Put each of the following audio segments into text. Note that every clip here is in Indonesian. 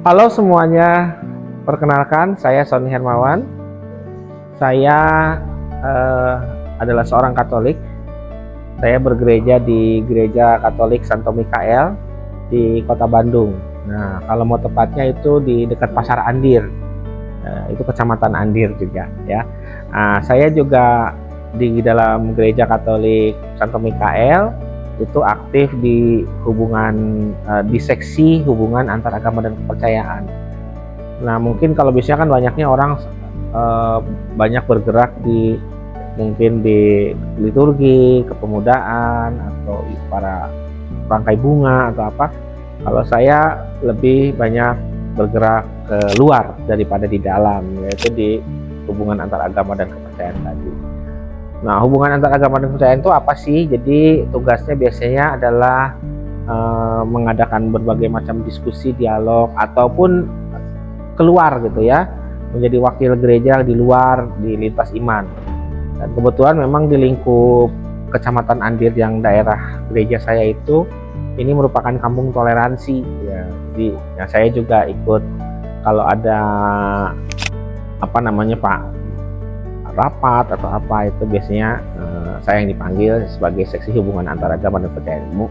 Halo semuanya, perkenalkan saya Sony Hermawan. Saya adalah seorang Katolik. Saya bergereja di Gereja Katolik Santo Mikael di Kota Bandung. Nah, kalau mau tepatnya itu di dekat Pasar Andir, itu Kecamatan Andir juga ya. Saya juga di dalam Gereja Katolik Santo Mikael itu aktif di di seksi hubungan antar agama dan kepercayaan. Nah, mungkin kalau biasanya kan banyaknya orang banyak bergerak mungkin di liturgi, kepemudaan, atau para rangkai bunga atau apa. Kalau saya lebih banyak bergerak ke luar daripada di dalam, yaitu di hubungan antar agama dan kepercayaan tadi. Nah, hubungan antar agama dan kepercayaan itu apa sih? Jadi tugasnya biasanya adalah mengadakan berbagai macam diskusi, dialog, ataupun keluar gitu ya, menjadi wakil gereja di luar di lintas iman. Dan kebetulan memang di lingkup Kecamatan Andir yang daerah gereja saya itu, ini merupakan kampung toleransi ya. Jadi ya, saya juga ikut kalau ada Pak rapat atau apa itu biasanya saya yang dipanggil sebagai seksi hubungan antara agama dan kepercayaan,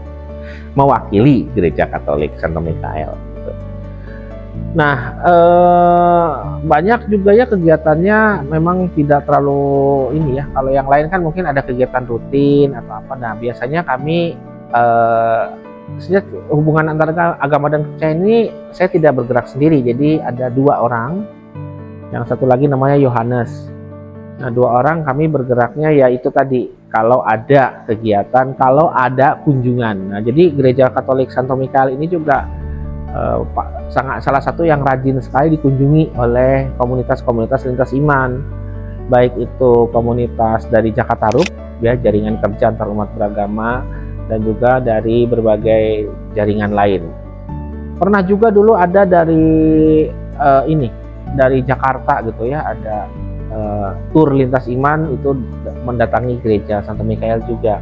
mewakili Gereja Katolik Santo Mikael. Nah, banyak juga ya kegiatannya memang tidak terlalu ini ya. Kalau yang lain kan mungkin ada kegiatan rutin atau apa. Nah, biasanya kami hubungan antara agama dan kepercayaan ini saya tidak bergerak sendiri. Jadi ada 2 orang, yang satu lagi namanya Yohanes. Nah, 2 orang kami bergeraknya ya itu tadi, kalau ada kegiatan, kalau ada kunjungan. Nah, jadi Gereja Katolik Santo Mikael ini juga salah satu yang rajin sekali dikunjungi oleh komunitas-komunitas lintas iman, baik itu komunitas dari Jakartarup ya, jaringan kerja antar umat beragama, dan juga dari berbagai jaringan lain. Pernah juga dulu ada dari dari Jakarta gitu ya, ada tur lintas iman itu mendatangi Gereja Santo Mikael juga.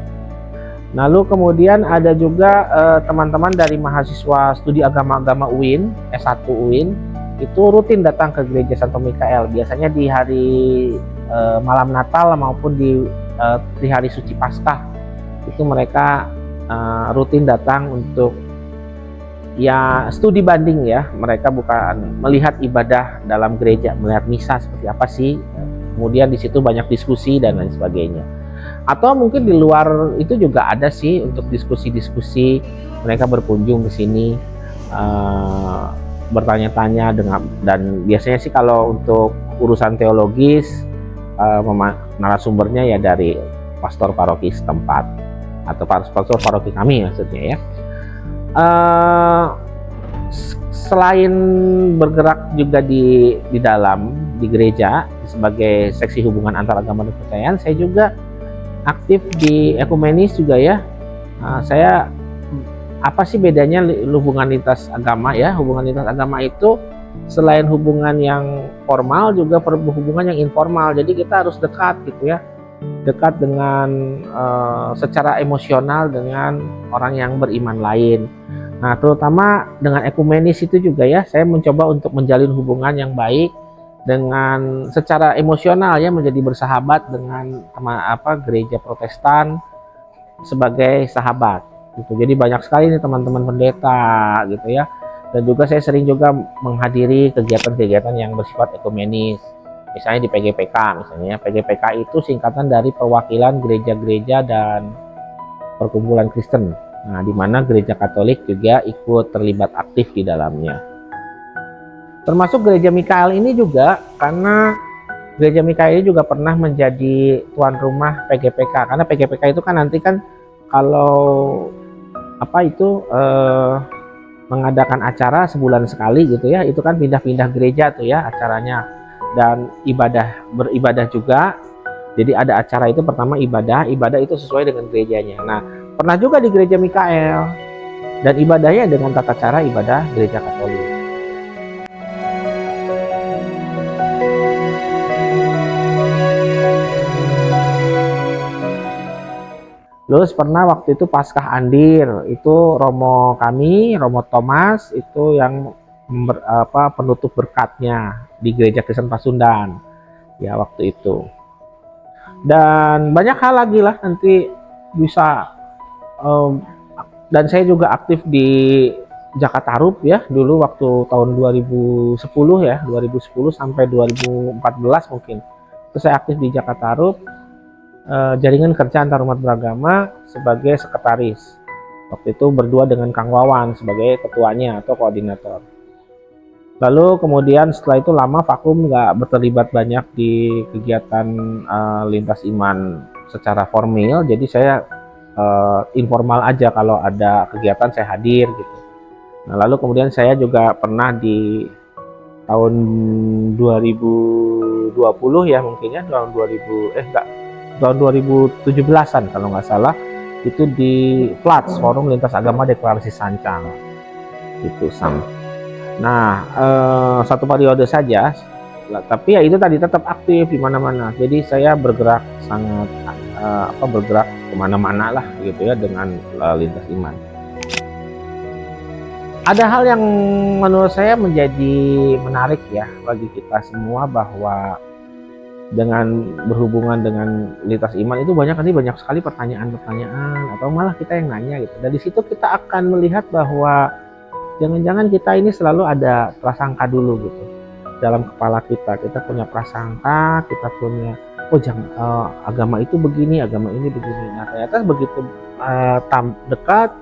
Lalu kemudian ada juga teman-teman dari mahasiswa studi agama-agama UIN, S1 UIN, itu rutin datang ke Gereja Santo Mikael. Biasanya di hari malam Natal maupun di hari suci Paskah, itu mereka rutin datang untuk ya studi banding ya. Mereka bukan melihat ibadah dalam gereja, melihat misa seperti apa sih. Kemudian di situ banyak diskusi dan lain sebagainya. Atau mungkin di luar itu juga ada sih untuk diskusi-diskusi, mereka berkunjung ke sini, bertanya-tanya dan biasanya sih kalau untuk urusan teologis narasumbernya ya dari pastor paroki setempat atau pastor paroki kami maksudnya ya. Selain bergerak juga di dalam di gereja sebagai seksi hubungan antar agama dan kepercayaan, saya juga aktif di ekumenis juga ya. Saya apa sih bedanya hubungan lintas agama ya? Hubungan lintas agama itu selain hubungan yang formal juga hubungan yang informal. Jadi kita harus dekat gitu ya, dekat dengan secara emosional dengan orang yang beriman lain. Nah, terutama dengan ekumenis itu juga ya, saya mencoba untuk menjalin hubungan yang baik dengan secara emosional ya, menjadi bersahabat dengan gereja Protestan sebagai sahabat gitu. Jadi banyak sekali nih teman-teman pendeta gitu ya. Dan juga saya sering juga menghadiri kegiatan-kegiatan yang bersifat ekumenis. Misalnya di PGPK misalnya. PGPK itu singkatan dari Perwakilan Gereja-Gereja dan Perkumpulan Kristen. Nah, di mana Gereja Katolik juga ikut terlibat aktif di dalamnya. Termasuk Gereja Mikael ini juga, karena Gereja Mikael ini juga pernah menjadi tuan rumah PGPK. Karena PGPK itu kan nanti kan kalau mengadakan acara sebulan sekali gitu ya, itu kan pindah-pindah gereja tuh ya acaranya, dan beribadah juga. Jadi ada acara itu pertama ibadah itu sesuai dengan gerejanya. Nah, pernah juga di Gereja Mikael dan ibadahnya dengan tata cara ibadah Gereja Katolik. Terus pernah waktu itu Paskah Andir, itu Romo Thomas itu yang penutup berkatnya di Gereja Kristen Pasundan ya waktu itu. Dan banyak hal lagi lah nanti bisa, dan saya juga aktif di Jakatarup ya dulu waktu tahun 2010 ya, 2010 sampai 2014 mungkin. Terus saya aktif di Jakatarup, jaringan kerja antar umat beragama sebagai sekretaris. Waktu itu berdua dengan Kang Wawan sebagai ketuanya atau koordinator. Lalu kemudian setelah itu lama vakum, nggak terlibat banyak di kegiatan lintas iman secara formal. Jadi saya informal aja, kalau ada kegiatan saya hadir gitu. Nah lalu kemudian saya juga pernah di tahun 2020 ya mungkin ya, tahun 2017-an kalau nggak salah, itu di FLATS, Forum Lintas Agama Deklarasi Sancang itu Sam. Nah satu periode saja, tapi ya itu tadi tetap aktif di mana-mana. Jadi saya bergerak sangat bergerak kemana-mana lah gitu ya dengan lintas iman. Ada hal yang menurut saya menjadi menarik ya bagi kita semua, bahwa dengan berhubungan dengan lintas iman itu banyak sekali pertanyaan-pertanyaan, atau malah kita yang nanya gitu. Dari situ kita akan melihat bahwa jangan-jangan kita ini selalu ada prasangka dulu gitu dalam kepala kita. Kita punya prasangka, kita punya agama itu begini, agama ini begini. Nah ternyata begitu dekat,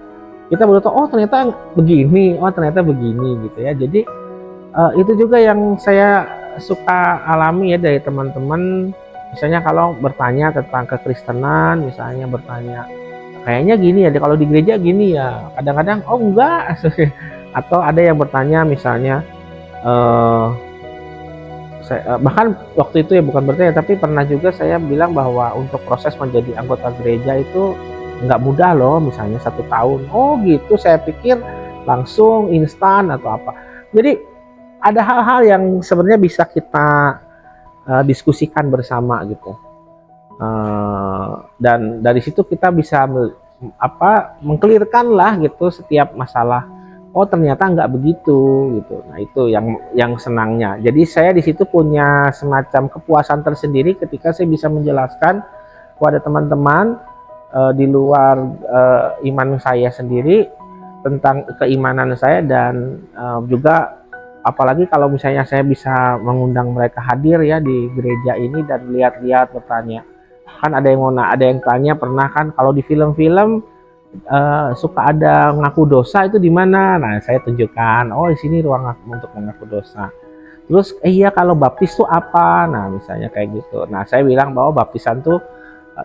kita baru tahu, oh ternyata begini, oh ternyata begini gitu ya. Jadi itu juga yang saya suka alami ya dari teman-teman. Misalnya kalau bertanya tentang kekristenan, misalnya bertanya kayaknya gini ya, kalau di gereja gini ya, kadang-kadang oh enggak. Atau ada yang bertanya misalnya, bahkan waktu itu ya bukan bertanya, tapi pernah juga saya bilang bahwa untuk proses menjadi anggota gereja itu nggak mudah loh, misalnya 1 tahun. Oh gitu, saya pikir langsung instan atau apa. Jadi ada hal-hal yang sebenarnya bisa kita diskusikan bersama gitu, dan dari situ kita bisa mengklirkan lah gitu setiap masalah. Oh ternyata nggak begitu gitu. Nah itu yang senangnya. Jadi saya di situ punya semacam kepuasan tersendiri ketika saya bisa menjelaskan kepada teman-teman di luar iman saya sendiri tentang keimanan saya, dan juga apalagi kalau misalnya saya bisa mengundang mereka hadir ya di gereja ini dan lihat-lihat, bertanya. Kan ada yang tanya pernah kan, kalau di film-film suka ada ngaku dosa itu di mana? Nah saya tunjukkan, oh di sini ruang untuk mengaku dosa. Terus iya kalau baptis tuh apa? Nah misalnya kayak gitu. Nah saya bilang bahwa baptisan tuh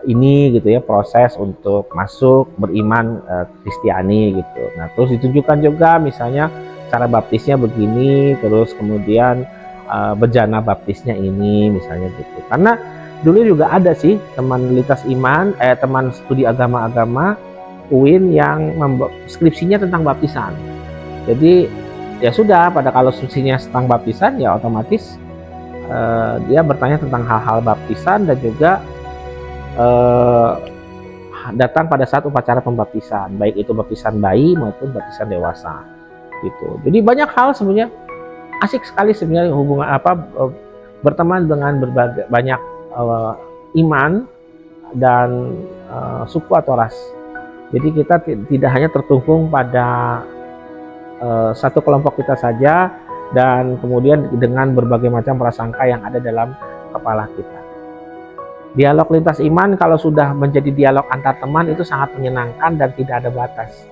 ini gitu ya, proses untuk masuk beriman Kristiani gitu. Nah terus ditunjukkan juga misalnya cara baptisnya begini, terus kemudian bejana baptisnya ini misalnya gitu. Karena dulu juga ada sih teman lintas iman, teman studi agama-agama UIN yang skripsinya tentang baptisan. Jadi ya sudah, pada kalau skripsinya tentang baptisan ya otomatis dia bertanya tentang hal-hal baptisan, dan juga datang pada saat upacara pembaptisan, baik itu baptisan bayi maupun baptisan dewasa gitu. Jadi banyak hal sebenarnya, asik sekali sebenarnya hubungan berteman dengan berbagai banyak iman dan suku atau ras. Jadi kita tidak hanya tertungkung pada satu kelompok kita saja, dan kemudian dengan berbagai macam prasangka yang ada dalam kepala kita. Dialog lintas iman kalau sudah menjadi dialog antar teman itu sangat menyenangkan dan tidak ada batas.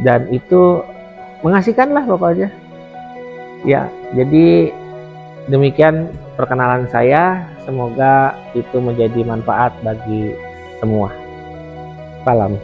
Dan itu mengasihkan lah pokoknya. Ya, jadi demikian perkenalan saya. Semoga itu menjadi manfaat bagi semua. Salam.